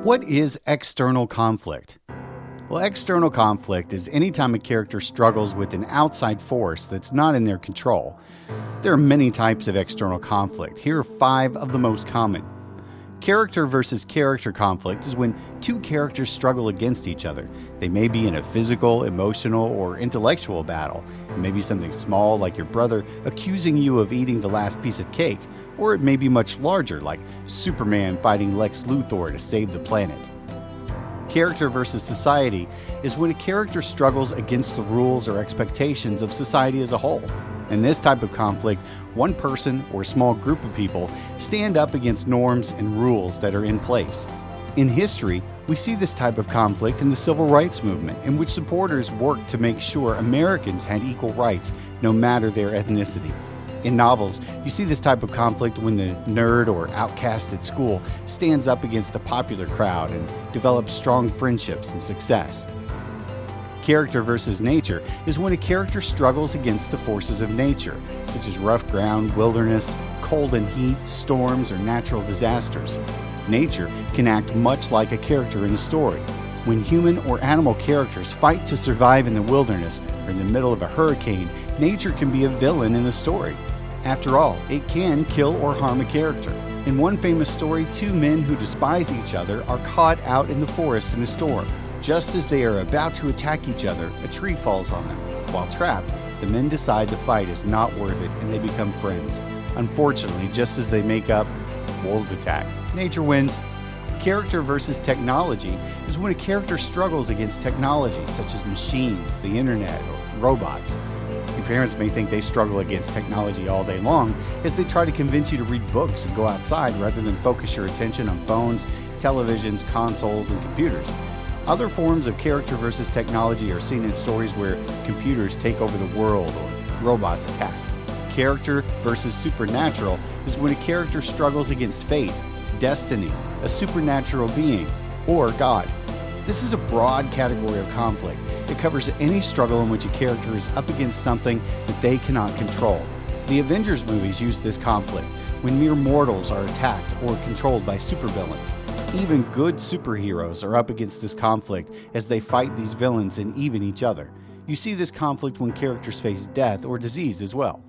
What is external conflict? Well, external conflict is any time a character struggles with an outside force that's not in their control. There are many types of external conflict. Here are 5 of the most common. Character versus character conflict is when two characters struggle against each other. They may be in a physical, emotional, or intellectual battle. It may be something small, like your brother accusing you of eating the last piece of cake, or it may be much larger, like Superman fighting Lex Luthor to save the planet. Character versus society is when a character struggles against the rules or expectations of society as a whole. In this type of conflict, one person or small group of people stand up against norms and rules that are in place. In history, we see this type of conflict in the Civil Rights Movement, in which supporters worked to make sure Americans had equal rights, no matter their ethnicity. In novels, you see this type of conflict when the nerd or outcast at school stands up against the popular crowd and develops strong friendships and success. Character versus nature is when a character struggles against the forces of nature, such as rough ground, wilderness, cold and heat, storms, or natural disasters. Nature can act much like a character in a story. When human or animal characters fight to survive in the wilderness or in the middle of a hurricane, nature can be a villain in the story. After all, it can kill or harm a character. In one famous story, 2 men who despise each other are caught out in the forest in a storm. Just as they are about to attack each other, a tree falls on them. While trapped, the men decide the fight is not worth it and they become friends. Unfortunately, just as they make up, wolves attack. Nature wins. Character versus technology is when a character struggles against technology, such as machines, the internet, or robots. Your parents may think they struggle against technology all day long as they try to convince you to read books and go outside rather than focus your attention on phones, televisions, consoles, and computers. Other forms of character versus technology are seen in stories where computers take over the world or robots attack. Character versus supernatural is when a character struggles against fate, destiny, a supernatural being, or God. This is a broad category of conflict. It covers any struggle in which a character is up against something that they cannot control. The Avengers movies use this conflict when mere mortals are attacked or controlled by supervillains. Even good superheroes are up against this conflict as they fight these villains and even each other. You see this conflict when characters face death or disease as well.